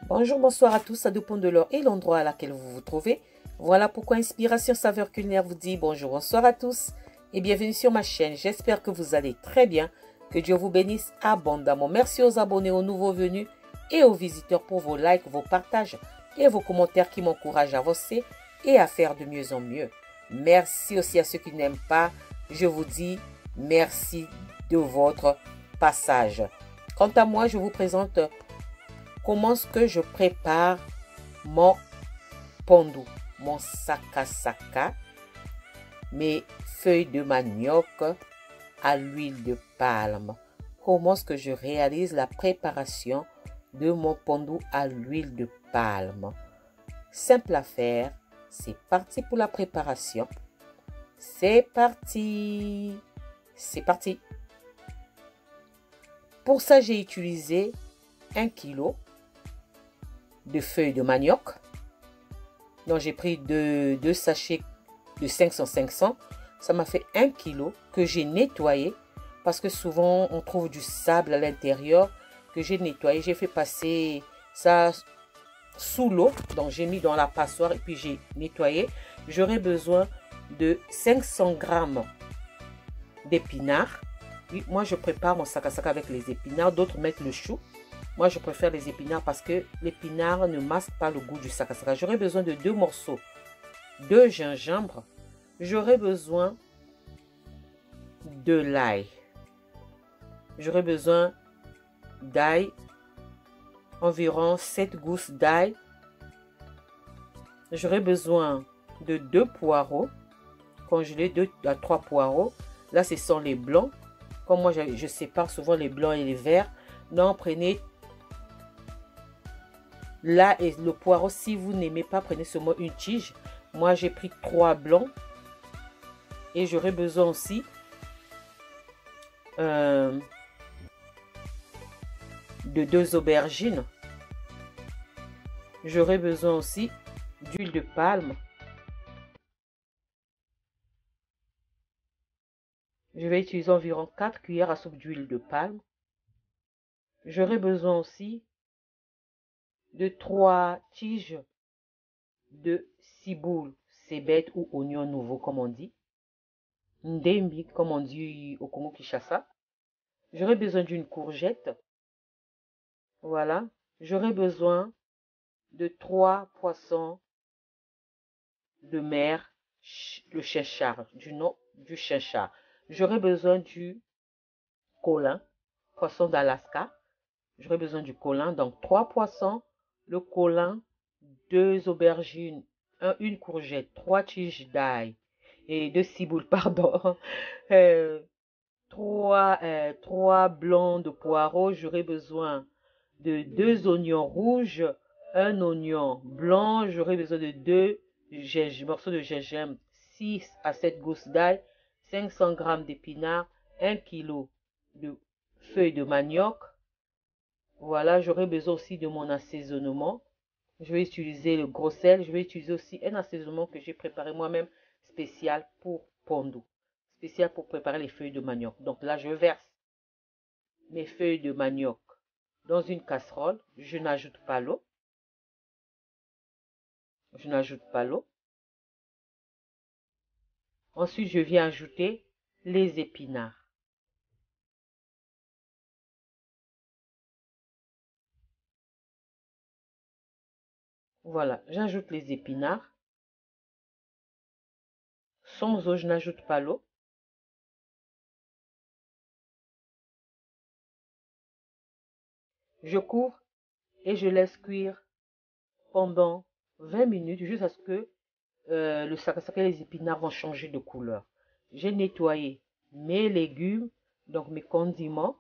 Bonjour, bonsoir à tous, ça dépend de l'heure et l'endroit à laquelle vous vous trouvez. Voilà pourquoi Inspiration Saveur Culinaire vous dit bonjour, bonsoir à tous et bienvenue sur ma chaîne. J'espère que vous allez très bien, que Dieu vous bénisse abondamment. Merci aux abonnés, aux nouveaux venus et aux visiteurs pour vos likes, vos partages et vos commentaires qui m'encouragent à avancer et à faire de mieux en mieux. Merci aussi à ceux qui n'aiment pas. Je vous dis merci de votre passage. Quant à moi, je vous présente comment est-ce que je prépare mon pondu, mon saka, mes feuilles de manioc à l'huile de palme. Comment est-ce que je réalise la préparation de mon pondu à l'huile de palme? Simple à faire. C'est parti pour la préparation. C'est parti. C'est parti. Pour ça, j'ai utilisé 1 kg de feuilles de manioc. Donc, j'ai pris deux sachets de 500. Ça m'a fait 1 kg que j'ai nettoyé parce que souvent, on trouve du sable à l'intérieur que j'ai nettoyé. J'ai fait passer ça sous l'eau. Donc, j'ai mis dans la passoire et puis j'ai nettoyé. J'aurai besoin de 500 g d'épinards. Oui, moi, je prépare mon saka avec les épinards. D'autres mettent le chou. Moi, je préfère les épinards parce que l'épinard ne masque pas le goût du saka. J'aurai besoin de 2 morceaux de gingembre. J'aurai besoin de l'ail. J'aurai besoin d'ail, environ 7 gousses d'ail. J'aurai besoin de 2 poireaux congelés, 2 à 3 poireaux. Là, ce sont les blancs. Comme moi, je sépare souvent les blancs et les verts. Donc, prenez là et le poireau. Si vous n'aimez pas, prenez seulement une tige. Moi, j'ai pris 3 blancs. Et j'aurai besoin aussi de 2 aubergines. J'aurai besoin aussi d'huile de palme. Je vais utiliser environ 4 cuillères à soupe d'huile de palme. J'aurai besoin aussi de 3 tiges de ciboule, cébette ou oignon nouveau comme on dit. Ndembi comme on dit au Congo-Kinshasa. J'aurai besoin d'une courgette. Voilà. J'aurai besoin de 3 poissons de mer, le chinchard, du nom du chinchard. J'aurai besoin du colin, poisson d'Alaska. J'aurai besoin du colin, donc 3 poissons, le colin, 2 aubergines, une courgette, 3 tiges d'ail et de ciboule, pardon. 3 blancs de poireaux. J'aurai besoin de 2 oignons rouges, un oignon blanc. J'aurai besoin de 2 morceaux de gingembre, 6 à 7 gousses d'ail, 500 g d'épinards, 1 kg de feuilles de manioc. Voilà, j'aurai besoin aussi de mon assaisonnement. Je vais utiliser le gros sel. Je vais utiliser aussi un assaisonnement que j'ai préparé moi-même, spécial pour pondu. Spécial pour préparer les feuilles de manioc. Donc là, je verse mes feuilles de manioc dans une casserole. Je n'ajoute pas l'eau. Je n'ajoute pas l'eau. Ensuite, je viens ajouter les épinards. Voilà, j'ajoute les épinards. Sans eau, je n'ajoute pas l'eau. Je couvre et je laisse cuire pendant 20 minutes jusqu'à ce que le sakasaka et les épinards vont changer de couleur. J'ai nettoyé mes légumes, donc mes condiments.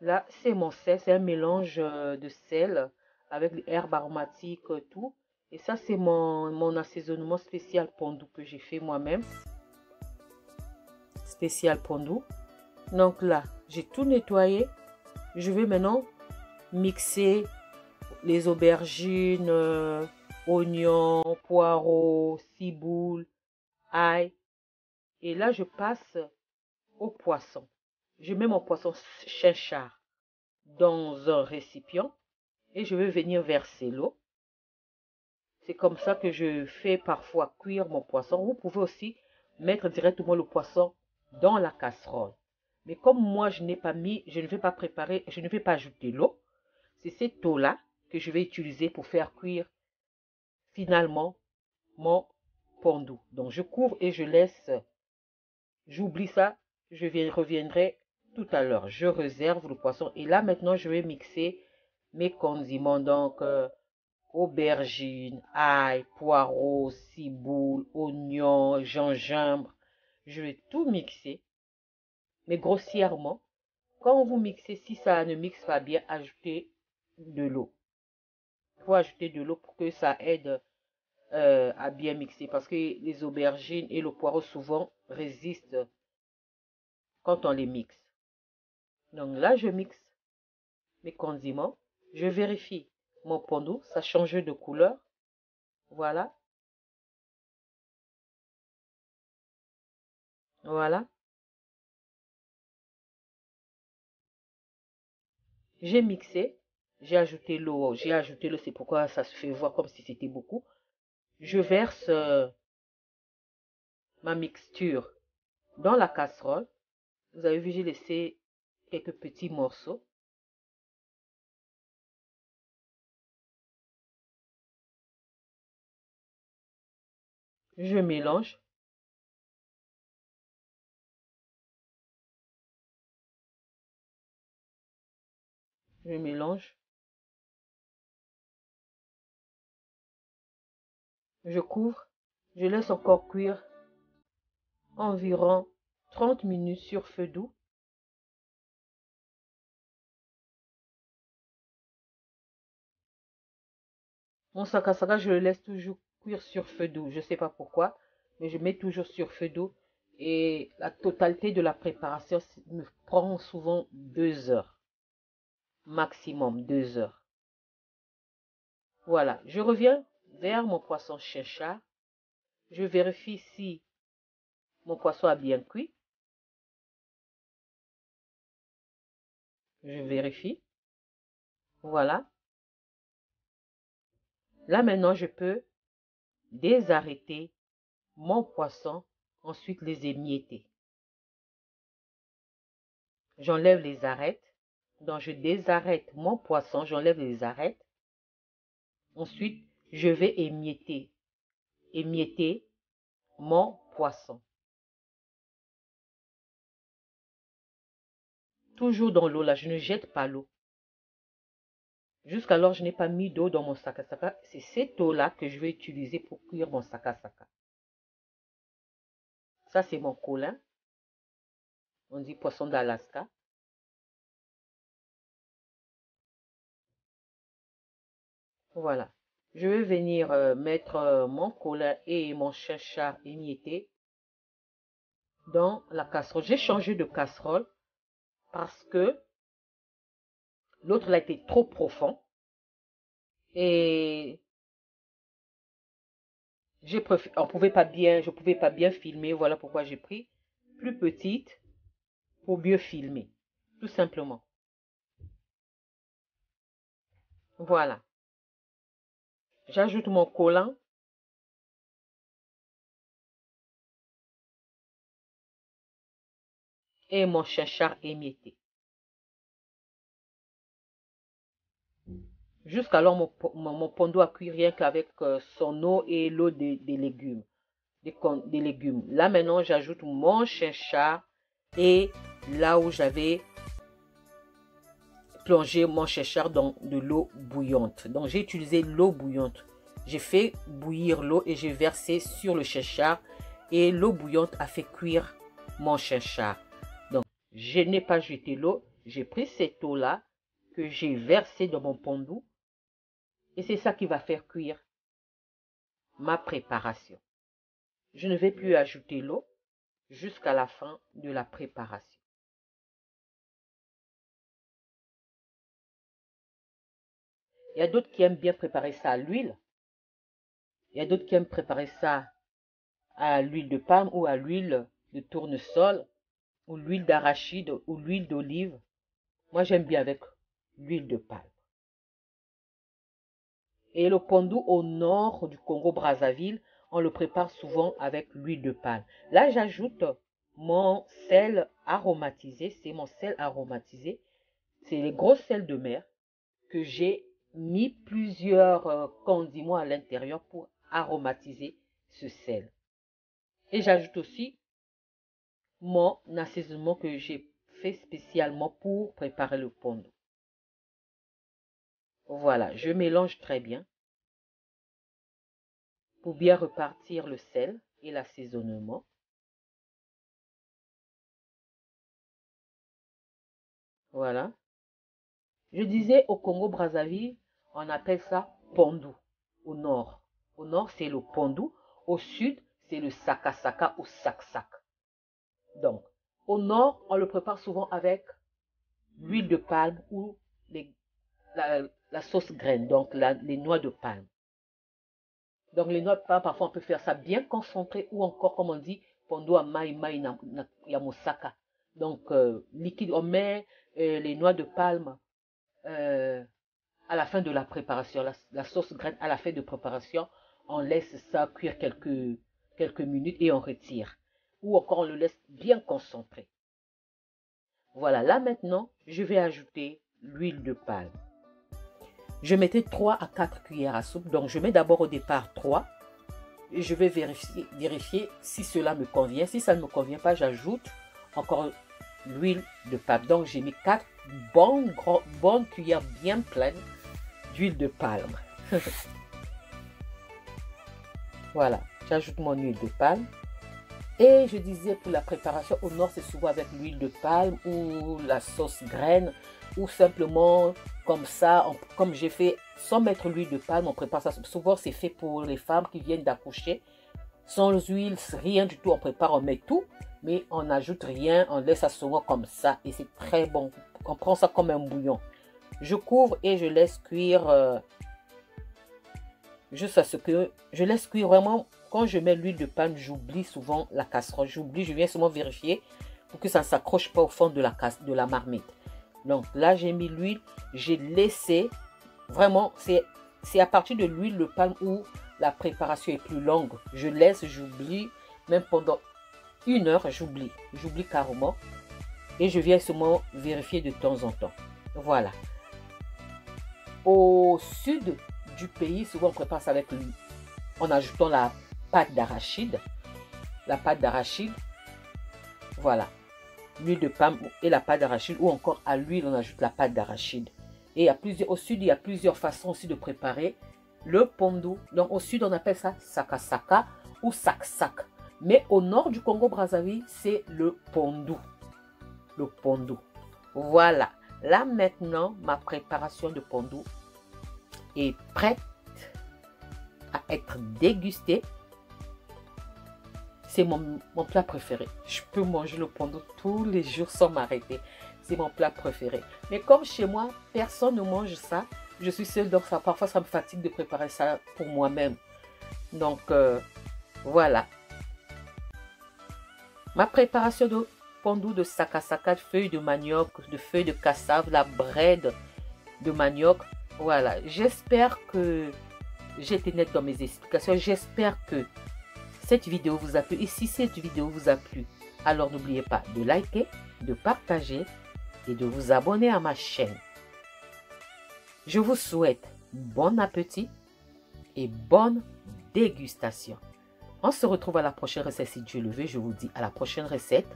Là, c'est mon sel, c'est un mélange de sel avec les herbes aromatiques, tout. Et ça, c'est mon assaisonnement spécial pondu que j'ai fait moi-même. Spécial pondu. Donc là, j'ai tout nettoyé. Je vais maintenant mixer les aubergines, oignons, poireaux, ciboule, ail. Et là, je passe au poisson. Je mets mon poisson chinchard dans un récipient et je vais venir verser l'eau. C'est comme ça que je fais parfois cuire mon poisson. Vous pouvez aussi mettre directement le poisson dans la casserole. Mais comme moi, je n'ai pas mis, je ne vais pas préparer, je ne vais pas ajouter l'eau. C'est cette eau-là que je vais utiliser pour faire cuire finalement mon pondu. Donc, je couvre et je laisse, j'oublie ça, reviendrai tout à l'heure. Je réserve le poisson et là, maintenant, je vais mixer mes condiments. Donc, aubergines, ail, poireaux, ciboule, oignons, gingembre. Je vais tout mixer, mais grossièrement. Quand vous mixez, si ça ne mixe pas bien, ajoutez de l'eau. Il faut ajouter de l'eau pour que ça aide à bien mixer. Parce que les aubergines et le poireau souvent résistent quand on les mixe. Donc là, je mixe mes condiments. Je vérifie mon pondu, ça change de couleur. Voilà. Voilà. J'ai mixé. J'ai ajouté l'eau. C'est pourquoi ça se fait voir comme si c'était beaucoup. Je verse ma mixture dans la casserole. Vous avez vu, j'ai laissé quelques petits morceaux. Je mélange. Je mélange. Je couvre. Je laisse encore cuire environ 30 minutes sur feu doux. Mon sakasaka, je le laisse toujours cuire sur feu doux. Je ne sais pas pourquoi, mais je mets toujours sur feu doux. Et la totalité de la préparation me prend souvent 2 heures. Maximum 2 heures. Voilà, je reviens vers mon poisson chinchard. Je vérifie si mon poisson a bien cuit. Je vérifie. Voilà. Là maintenant, je peux désarrêter mon poisson, ensuite les émietter. J'enlève les arêtes. Donc, je désarrête mon poisson, j'enlève les arêtes. Ensuite, je vais émietter mon poisson. Toujours dans l'eau, là, je ne jette pas l'eau. Jusqu'alors, je n'ai pas mis d'eau dans mon sakasaka. C'est cette eau-là que je vais utiliser pour cuire mon sakasaka. Ça, c'est mon colin. On dit poisson d'Alaska. Voilà. Je vais venir mettre mon colin et mon chinchard émietté dans la casserole. J'ai changé de casserole parce que l'autre a été trop profond. Et je pouvais pas bien filmer. Voilà pourquoi j'ai pris plus petite pour mieux filmer. Tout simplement. Voilà. J'ajoute mon collant. Et mon chinchard émietté. Jusqu'alors, mon pondu a cuit rien qu'avec son eau et l'eau des légumes. Des légumes. Là, maintenant, j'ajoute mon chinchard et là où j'avais plongé mon chinchard dans de l'eau bouillante. Donc, j'ai utilisé l'eau bouillante. J'ai fait bouillir l'eau et j'ai versé sur le chinchard et l'eau bouillante a fait cuire mon chinchard. Donc, je n'ai pas jeté l'eau. J'ai pris cette eau-là que j'ai versée dans mon pondu et c'est ça qui va faire cuire ma préparation. Je ne vais plus ajouter l'eau jusqu'à la fin de la préparation. Il y a d'autres qui aiment bien préparer ça à l'huile. Il y a d'autres qui aiment préparer ça à l'huile de palme ou à l'huile de tournesol ou l'huile d'arachide ou l'huile d'olive. Moi, j'aime bien avec l'huile de palme. Et le pondu au nord du Congo-Brazzaville, on le prépare souvent avec l'huile de palme. Là, j'ajoute mon sel aromatisé. C'est mon sel aromatisé. C'est les gros sels de mer que j'ai mis plusieurs condiments à l'intérieur pour aromatiser ce sel. Et j'ajoute aussi mon assaisonnement que j'ai fait spécialement pour préparer le pondu. Voilà, je mélange très bien pour bien repartir le sel et l'assaisonnement. Voilà. Je disais au Congo-Brazzaville, on appelle ça pondu au nord. Au nord, c'est le pondu. Au sud, c'est le saka-saka ou sak-sak. Donc, au nord, on le prépare souvent avec l'huile de palme ou la sauce graine, donc les noix de palme. Donc, les noix de palme, parfois, on peut faire ça bien concentré ou encore, comme on dit, pondu à mai yamosaka. Donc, liquide, on met les noix de palme à la fin de la préparation, la sauce graine à la fin de préparation, on laisse ça cuire quelques minutes et on retire. Ou encore, on le laisse bien concentré. Voilà, là maintenant, je vais ajouter l'huile de palme. Je mettais 3 à 4 cuillères à soupe. Donc, je mets d'abord au départ 3. Et je vais vérifier si cela me convient. Si ça ne me convient pas, j'ajoute encore l'huile de palme. Donc, j'ai mis 4 bonnes cuillères bien pleines d'huile de palme. Voilà, j'ajoute mon huile de palme. Et je disais pour la préparation au nord, c'est souvent avec l'huile de palme ou la sauce graine ou simplement comme ça, comme j'ai fait sans mettre l'huile de palme, on prépare ça. Souvent, c'est fait pour les femmes qui viennent d'accoucher. Sans huile, rien du tout, on prépare, on met tout, mais on n'ajoute rien, on laisse ça souvent comme ça et c'est très bon. On prend ça comme un bouillon. Je couvre et je laisse cuire juste à ce que je laisse cuire vraiment. Quand je mets l'huile de palme, j'oublie souvent la casserole. J'oublie, je viens seulement vérifier pour que ça ne s'accroche pas au fond de la marmite. Donc là, j'ai mis l'huile, j'ai laissé, vraiment, c'est à partir de l'huile de palme où la préparation est plus longue. Je laisse, j'oublie, même pendant 1 heure, j'oublie carrément. Et je viens seulement vérifier de temps en temps. Voilà. Au sud du pays, souvent on prépare ça avec l'huile, en ajoutant la pâte d'arachide. La pâte d'arachide, voilà. L'huile de palme et la pâte d'arachide, ou encore à l'huile, on ajoute la pâte d'arachide. Et au sud, il y a plusieurs façons aussi de préparer le pondu. Donc au sud, on appelle ça saka-saka ou sak-sak. Mais au nord du Congo-Brazzaville, c'est le pondu. Le pondu. Voilà. Là maintenant, ma préparation de pondu est prête à être dégustée. C'est mon plat préféré. Je peux manger le pondu tous les jours sans m'arrêter. C'est mon plat préféré. Mais comme chez moi, personne ne mange ça. Je suis seule, donc parfois ça me fatigue de préparer ça pour moi-même. Donc, voilà. Ma préparation de pondu de saka-saka, de feuilles de manioc, de feuilles de cassave, la bread de manioc. Voilà. J'espère que j'ai été nette dans mes explications. J'espère que cette vidéo vous a plu. Et si cette vidéo vous a plu, alors n'oubliez pas de liker, de partager et de vous abonner à ma chaîne. Je vous souhaite bon appétit et bonne dégustation. On se retrouve à la prochaine recette si Dieu le veut. Je vous dis à la prochaine recette.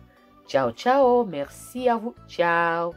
Ciao, ciao. Merci à vous. Ciao.